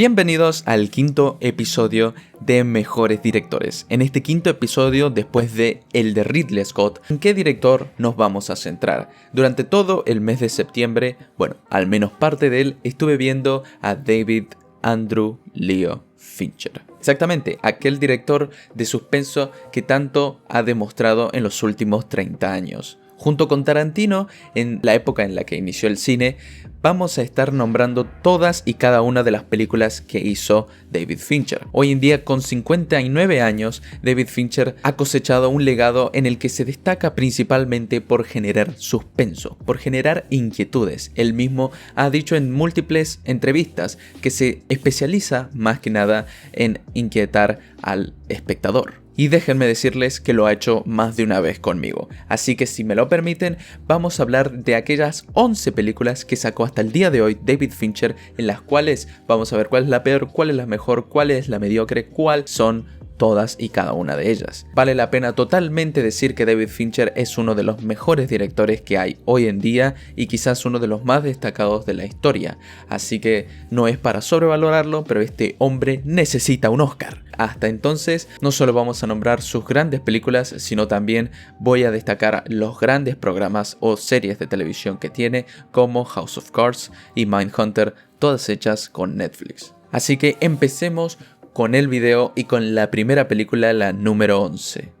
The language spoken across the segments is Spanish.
Bienvenidos al quinto episodio de Mejores Directores. En este quinto episodio, después de el de Ridley Scott, ¿en qué director nos vamos a centrar? Durante todo el mes de septiembre, bueno, al menos parte de él, estuve viendo a David Andrew Leo Fincher. Exactamente, aquel director de suspenso que tanto ha demostrado en los últimos 30 años. Junto con Tarantino, en la época en la que inició el cine, vamos a estar nombrando todas y cada una de las películas que hizo David Fincher. Hoy en día, con 59 años, David Fincher ha cosechado un legado en el que se destaca principalmente por generar suspenso, por generar inquietudes. Él mismo ha dicho en múltiples entrevistas que se especializa más que nada en inquietar al espectador. Y déjenme decirles que lo ha hecho más de una vez conmigo. Así que si me lo permiten, vamos a hablar de aquellas 11 películas que sacó hasta el día de hoy David Fincher, en las cuales vamos a ver cuál es la peor, cuál es la mejor, cuál es la mediocre, cuáles son todas y cada una de ellas. Vale la pena totalmente decir que David Fincher es uno de los mejores directores que hay hoy en día y quizás uno de los más destacados de la historia. Así que no es para sobrevalorarlo, pero este hombre necesita un Oscar. Hasta entonces, no solo vamos a nombrar sus grandes películas, sino también voy a destacar los grandes programas o series de televisión que tiene, como House of Cards y Mindhunter, todas hechas con Netflix. Así que empecemos con el video y con la primera película, la número 11.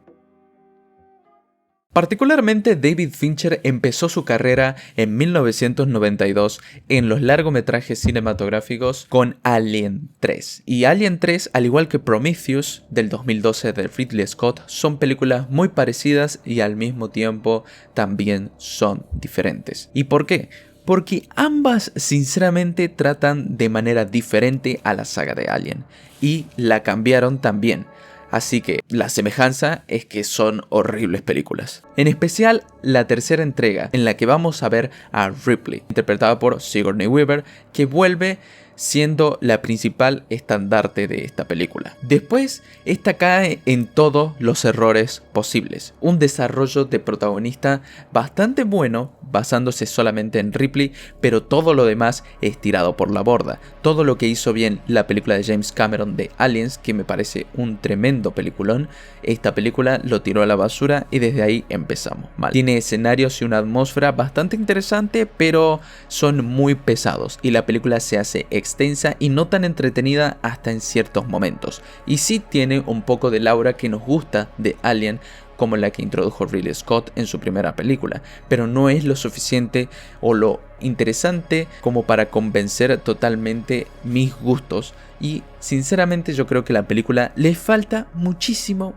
Particularmente David Fincher empezó su carrera en 1992 en los largometrajes cinematográficos con Alien 3. Y Alien 3, al igual que Prometheus del 2012 de Ridley Scott, son películas muy parecidas y al mismo tiempo también son diferentes. ¿Y por qué? Porque ambas sinceramente tratan de manera diferente a la saga de Alien y la cambiaron también. Así que la semejanza es que son horribles películas. En especial la tercera entrega, en la que vamos a ver a Ripley, interpretada por Sigourney Weaver, que vuelve siendo la principal estandarte de esta película. Después, esta cae en todos los errores posibles. Un desarrollo de protagonista bastante bueno, basándose solamente en Ripley, pero todo lo demás es tirado por la borda. Todo lo que hizo bien la película de James Cameron de Aliens, que me parece un tremendo peliculón, esta película lo tiró a la basura y desde ahí empezamos mal. Tiene escenarios y una atmósfera bastante interesante, pero son muy pesados y la película se hace extensa y no tan entretenida hasta en ciertos momentos. Y sí tiene un poco del aura que nos gusta de Alien, como la que introdujo Ridley Scott en su primera película, pero no es lo suficiente o lo interesante como para convencer totalmente mis gustos, y sinceramente yo creo que a la película le falta muchísimo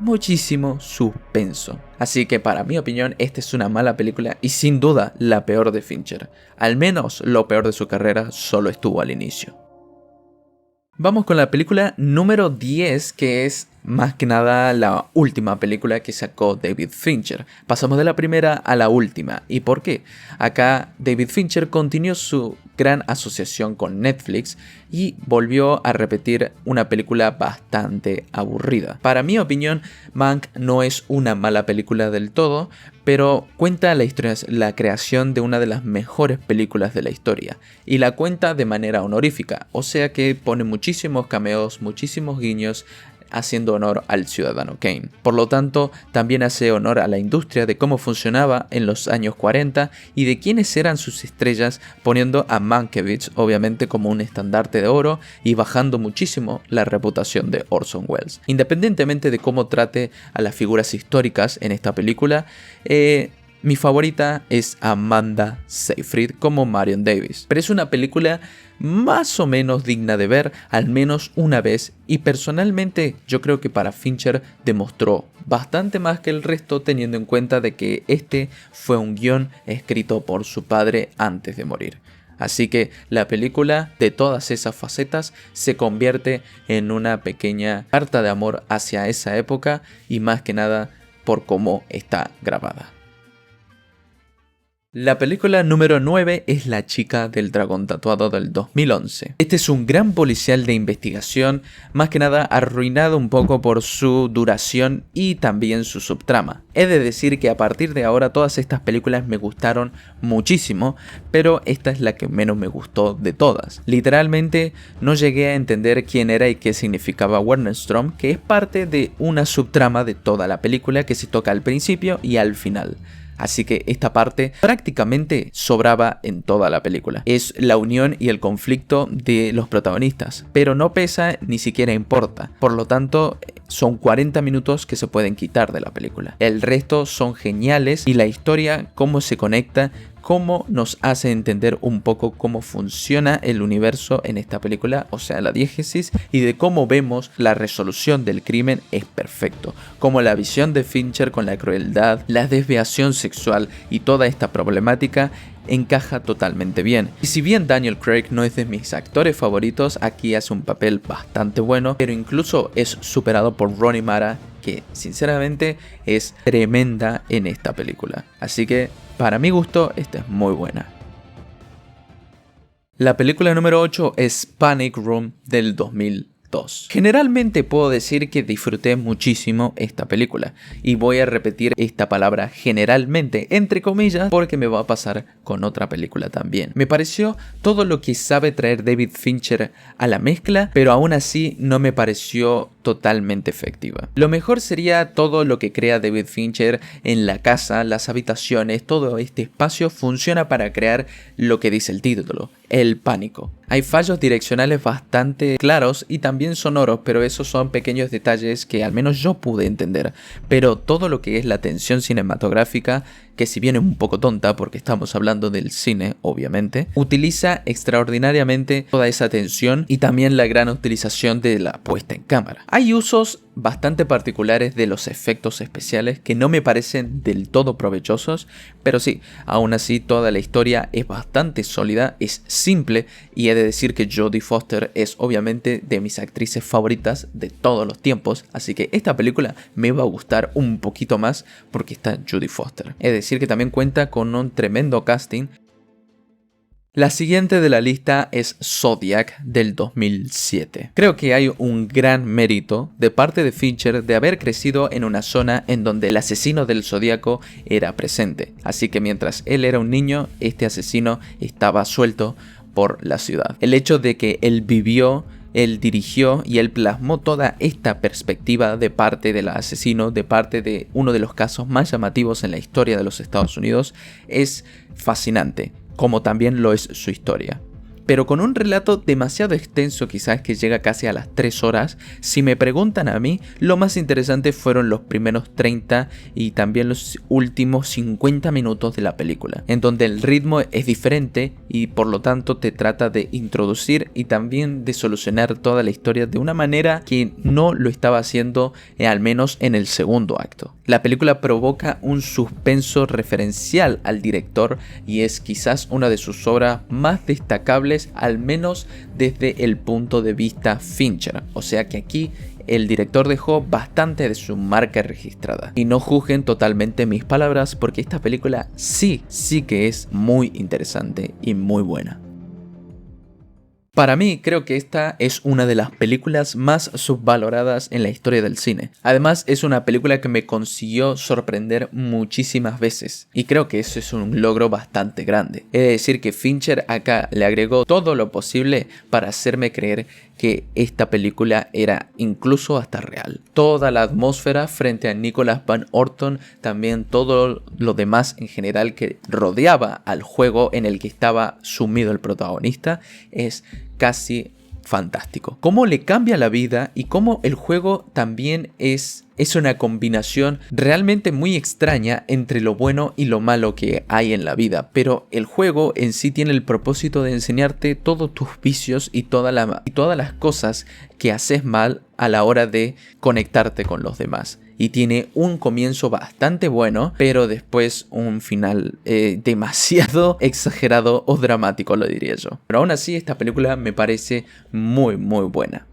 suspenso. Así que para mi opinión esta es una mala película y sin duda la peor de Fincher. Al menos lo peor de su carrera solo estuvo al inicio. Vamos con la película número 10, que es más que nada la última película que sacó David Fincher. Pasamos de la primera a la última. ¿Y por qué? Acá David Fincher continuó su gran asociación con Netflix y volvió a repetir una película bastante aburrida. Para mi opinión, Mank no es una mala película del todo, pero cuenta la historia, la creación de una de las mejores películas de la historia, y la cuenta de manera honorífica, o sea que pone muchísimos cameos, muchísimos guiños, haciendo honor al ciudadano Kane. Por lo tanto, también hace honor a la industria de cómo funcionaba en los años 40 y de quiénes eran sus estrellas, poniendo a Mankiewicz obviamente como un estandarte de oro y bajando muchísimo la reputación de Orson Welles. Independientemente de cómo trate a las figuras históricas en esta película, mi favorita es Amanda Seyfried como Marion Davies. Pero es una película más o menos digna de ver al menos una vez, y personalmente yo creo que para Fincher demostró bastante más que el resto, teniendo en cuenta de que este fue un guión escrito por su padre antes de morir. Así que la película, de todas esas facetas, se convierte en una pequeña carta de amor hacia esa época y más que nada por cómo está grabada. La película número 9 es La chica del dragón tatuado del 2011. Este es un gran policial de investigación, más que nada arruinado un poco por su duración y también su subtrama. He de decir que a partir de ahora todas estas películas me gustaron muchísimo, pero esta es la que menos me gustó de todas. Literalmente no llegué a entender quién era y qué significaba Wernerstrom, que es parte de una subtrama de toda la película que se toca al principio y al final. Así que esta parte prácticamente sobraba en toda la película. Es la unión y el conflicto de los protagonistas, pero no pesa ni siquiera importa. Por lo tanto, son 40 minutos que se pueden quitar de la película. El resto son geniales y la historia, cómo se conecta, cómo nos hace entender un poco cómo funciona el universo en esta película, o sea, la diégesis, y de cómo vemos la resolución del crimen es perfecto. Como la visión de Fincher con la crueldad, la desviación sexual y toda esta problemática encaja totalmente bien. Y si bien Daniel Craig no es de mis actores favoritos, aquí hace un papel bastante bueno, pero incluso es superado por Rooney Mara, que sinceramente es tremenda en esta película. Así que para mi gusto esta es muy buena. La película número 8 es Panic Room del 2002. Generalmente puedo decir que disfruté muchísimo esta película y voy a repetir esta palabra generalmente entre comillas porque me va a pasar con otra película también. Me pareció todo lo que sabe traer David Fincher a la mezcla, pero aún así no me pareció totalmente efectiva. Lo mejor sería todo lo que crea David Fincher en la casa, las habitaciones, todo este espacio funciona para crear lo que dice el título, el pánico. Hay fallos direccionales bastante claros y también sonoros, pero esos son pequeños detalles que al menos yo pude entender. Pero todo lo que es la tensión cinematográfica, que si bien es un poco tonta porque estamos hablando del cine, obviamente, utiliza extraordinariamente toda esa tensión y también la gran utilización de la puesta en cámara. Hay usos bastante particulares de los efectos especiales que no me parecen del todo provechosos, pero sí, aún así toda la historia es bastante sólida, es simple y he de decir que Jodie Foster es obviamente de mis actrices favoritas de todos los tiempos, así que esta película me va a gustar un poquito más porque está Jodie Foster. Es decir que también cuenta con un tremendo casting. La siguiente de la lista es Zodiac del 2007. Creo que hay un gran mérito de parte de Fincher de haber crecido en una zona en donde el asesino del Zodíaco era presente. Así que mientras él era un niño, este asesino estaba suelto por la ciudad. El hecho de que él vivió, él dirigió y él plasmó toda esta perspectiva de parte del asesino, de parte de uno de los casos más llamativos en la historia de los Estados Unidos, es fascinante, como también lo es su historia. Pero con un relato demasiado extenso, quizás que llega casi a las 3 horas, si me preguntan a mí, lo más interesante fueron los primeros 30 y también los últimos 50 minutos de la película, en donde el ritmo es diferente y por lo tanto te trata de introducir y también de solucionar toda la historia de una manera que no lo estaba haciendo al menos en el segundo acto. La película provoca un suspenso referencial al director y es quizás una de sus obras más destacables, al menos desde el punto de vista Fincher. O sea que aquí el director dejó bastante de su marca registrada. Y no juzguen totalmente mis palabras porque esta película sí que es muy interesante y muy buena. Para mí, creo que esta es una de las películas más subvaloradas en la historia del cine. Además, es una película que me consiguió sorprender muchísimas veces. Y creo que eso es un logro bastante grande. He de decir que Fincher acá le agregó todo lo posible para hacerme creer que esta película era incluso hasta real. Toda la atmósfera frente a Nicholas Van Orton, también todo lo demás en general que rodeaba al juego en el que estaba sumido el protagonista, es casi fantástico. Cómo le cambia la vida y cómo el juego también es una combinación realmente muy extraña entre lo bueno y lo malo que hay en la vida. Pero el juego en sí tiene el propósito de enseñarte todos tus vicios y todas las cosas que haces mal a la hora de conectarte con los demás. Y tiene un comienzo bastante bueno, pero después un final demasiado exagerado o dramático, lo diría yo. Pero aún así esta película me parece muy buena.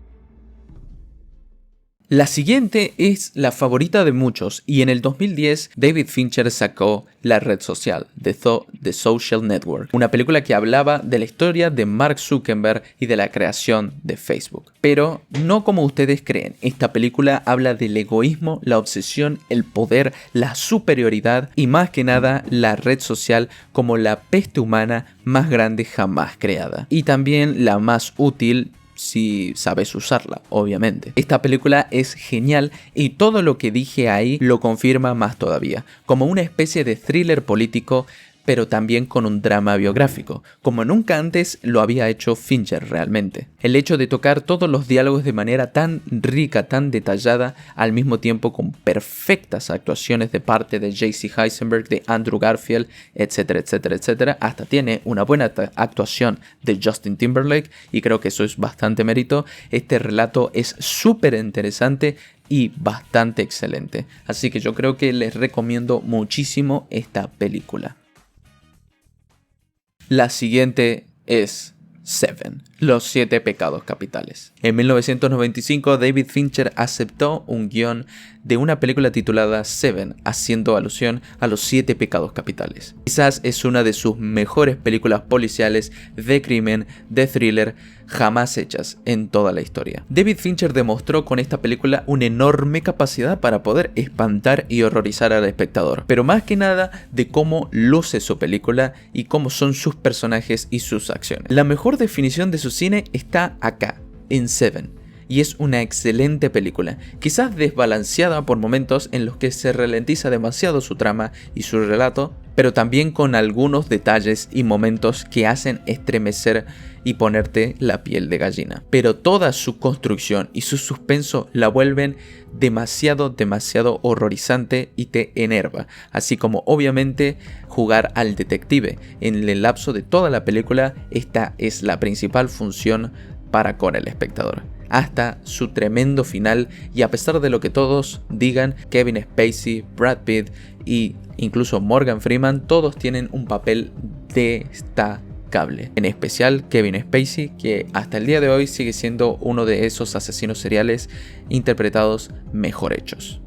La siguiente es la favorita de muchos y en el 2010 David Fincher sacó La Red Social, The Social Network, una película que hablaba de la historia de Mark Zuckerberg y de la creación de Facebook. Pero no como ustedes creen, esta película habla del egoísmo, la obsesión, el poder, la superioridad y más que nada la red social como la peste humana más grande jamás creada. Y también la más útil si sabes usarla, obviamente. Esta película es genial y todo lo que dije ahí lo confirma más todavía, como una especie de thriller político, pero también con un drama biográfico, como nunca antes lo había hecho Fincher realmente. El hecho de tocar todos los diálogos de manera tan rica, tan detallada, al mismo tiempo con perfectas actuaciones de parte de J.C. Eisenberg, de Andrew Garfield, etcétera, etcétera, etcétera, hasta tiene una buena actuación de Justin Timberlake, y creo que eso es bastante mérito. Este relato es súper interesante y bastante excelente, así que yo creo que les recomiendo muchísimo esta película. La siguiente es Seven, Los 7 pecados capitales. En 1995, David Fincher aceptó un guión de una película titulada Seven, haciendo alusión a los 7 pecados capitales. Quizás es una de sus mejores películas policiales de crimen, de thriller, jamás hechas en toda la historia. David Fincher demostró con esta película una enorme capacidad para poder espantar y horrorizar al espectador, pero más que nada de cómo luce su película y cómo son sus personajes y sus acciones. La mejor definición de su cine está acá, en Seven. Y es una excelente película, quizás desbalanceada por momentos en los que se ralentiza demasiado su trama y su relato, pero también con algunos detalles y momentos que hacen estremecer y ponerte la piel de gallina. Pero toda su construcción y su suspenso la vuelven demasiado horrorizante y te enerva, así como obviamente jugar al detective. En el lapso de toda la película, esta es la principal función para con el espectador, hasta su tremendo final, y a pesar de lo que todos digan, Kevin Spacey, Brad Pitt e incluso Morgan Freeman, todos tienen un papel destacable. En especial Kevin Spacey, que hasta el día de hoy sigue siendo uno de esos asesinos seriales interpretados mejor hechos.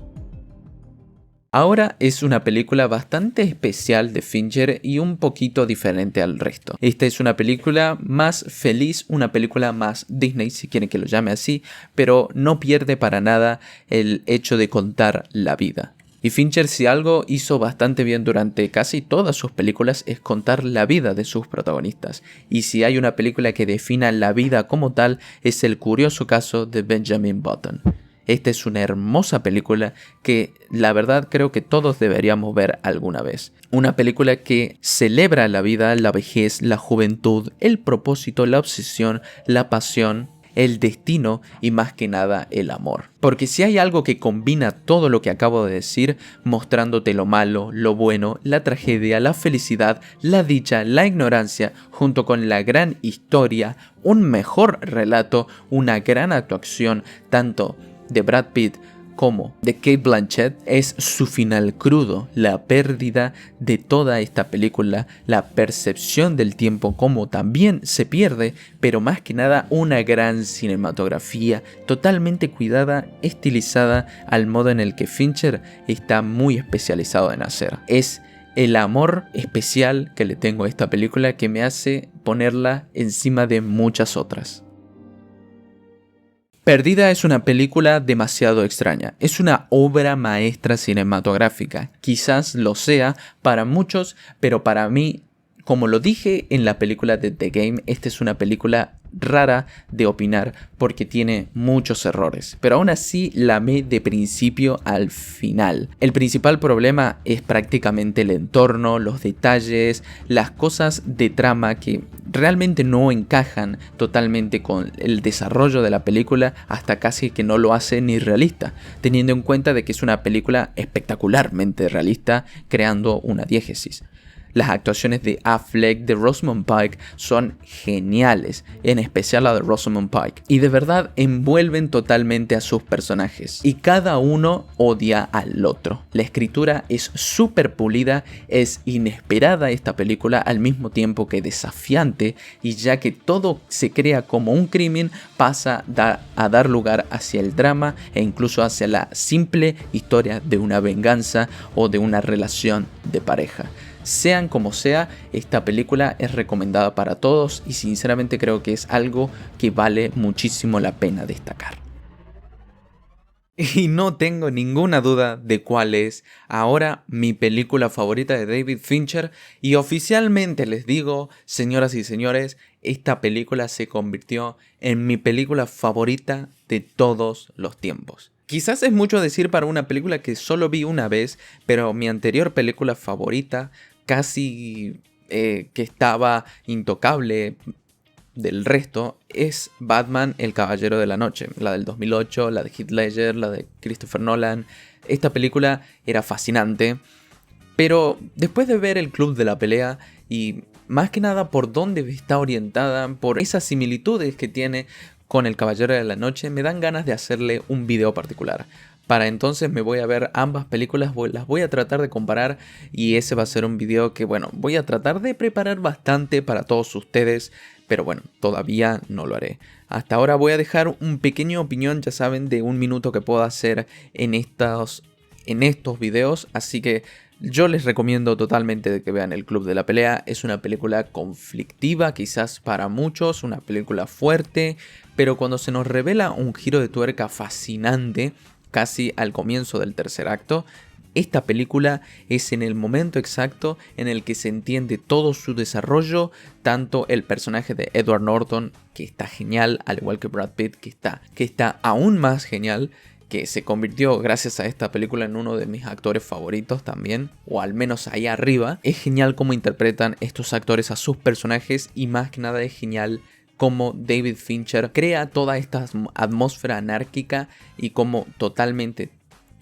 Ahora es una película bastante especial de Fincher y un poquito diferente al resto. Esta es una película más feliz, una película más Disney, si quieren que lo llame así, pero no pierde para nada el hecho de contar la vida. Y Fincher, si algo hizo bastante bien durante casi todas sus películas, es contar la vida de sus protagonistas. Y si hay una película que defina la vida como tal, es El curioso caso de Benjamin Button. Esta es una hermosa película que la verdad creo que todos deberíamos ver alguna vez. Una película que celebra la vida, la vejez, la juventud, el propósito, la obsesión, la pasión, el destino y más que nada el amor. Porque si hay algo que combina todo lo que acabo de decir, mostrándote lo malo, lo bueno, la tragedia, la felicidad, la dicha, la ignorancia, junto con la gran historia, un mejor relato, una gran actuación, tanto de Brad Pitt como de Cate Blanchett, es su final crudo, la pérdida de toda esta película, la percepción del tiempo como también se pierde, pero más que nada una gran cinematografía totalmente cuidada, estilizada al modo en el que Fincher está muy especializado en hacer. Es el amor especial que le tengo a esta película que me hace ponerla encima de muchas otras. Perdida es una película demasiado extraña, es una obra maestra cinematográfica, quizás lo sea para muchos, pero para mí, como lo dije en la película de The Game, esta es una película rara de opinar porque tiene muchos errores, pero aún así la amé de principio al final. El principal problema es prácticamente el entorno, los detalles, las cosas de trama que realmente no encajan totalmente con el desarrollo de la película, hasta casi que no lo hace ni realista, teniendo en cuenta de que es una película espectacularmente realista, creando una diégesis. Las actuaciones de Affleck, de Rosamund Pike son geniales, en especial la de Rosamund Pike, y de verdad envuelven totalmente a sus personajes, y cada uno odia al otro. La escritura es súper pulida, es inesperada esta película al mismo tiempo que desafiante, y ya que todo se crea como un crimen, pasa a dar lugar hacia el drama e incluso hacia la simple historia de una venganza o de una relación de pareja. Sean como sea, esta película es recomendada para todos y sinceramente creo que es algo que vale muchísimo la pena destacar. Y no tengo ninguna duda de cuál es ahora mi película favorita de David Fincher, y oficialmente les digo, señoras y señores, esta película se convirtió en mi película favorita de todos los tiempos. Quizás es mucho decir para una película que solo vi una vez, pero mi anterior película favorita, casi que estaba intocable del resto, es Batman el Caballero de la Noche, la del 2008, la de Heath Ledger, la de Christopher Nolan. Esta película era fascinante, pero después de ver El Club de la Pelea, y más que nada por dónde está orientada, por esas similitudes que tiene con El Caballero de la Noche, me dan ganas de hacerle un video particular. Para entonces me voy a ver ambas películas, las voy a tratar de comparar, y ese va a ser un video que, bueno, voy a tratar de preparar bastante para todos ustedes, pero bueno, todavía no lo haré. Hasta ahora voy a dejar un pequeño opinión, ya saben, de 1 minuto que puedo hacer en estos videos, así que yo les recomiendo totalmente de que vean El Club de la Pelea. Es una película conflictiva, quizás para muchos, una película fuerte, pero cuando se nos revela un giro de tuerca fascinante, casi al comienzo del tercer acto, esta película es en el momento exacto en el que se entiende todo su desarrollo, tanto el personaje de Edward Norton, que está genial, al igual que Brad Pitt, que está aún más genial, que se convirtió gracias a esta película en uno de mis actores favoritos también, o al menos ahí arriba. Es genial cómo interpretan estos actores a sus personajes, y más que nada es genial cómo David Fincher crea toda esta atmósfera anárquica y cómo totalmente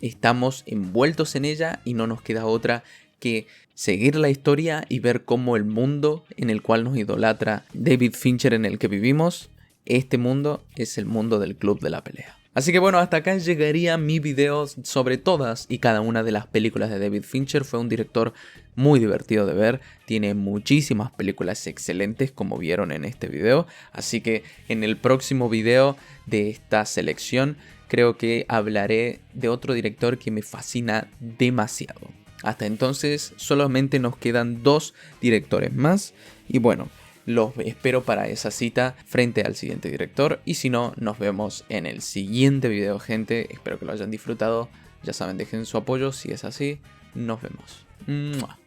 estamos envueltos en ella y no nos queda otra que seguir la historia y ver cómo el mundo en el cual nos idolatra David Fincher, en el que vivimos, este mundo es el mundo del Club de la Pelea. Así que bueno, hasta acá llegaría mi video sobre todas y cada una de las películas de David Fincher. Fue un director muy divertido de ver, tiene muchísimas películas excelentes como vieron en este video, así que en el próximo video de esta selección creo que hablaré de otro director que me fascina demasiado. Hasta entonces solamente nos quedan 2 directores más, y bueno, los espero para esa cita frente al siguiente director, y si no, nos vemos en el siguiente video, gente. Espero que lo hayan disfrutado, ya saben, dejen su apoyo si es así. Nos vemos. ¡Mua!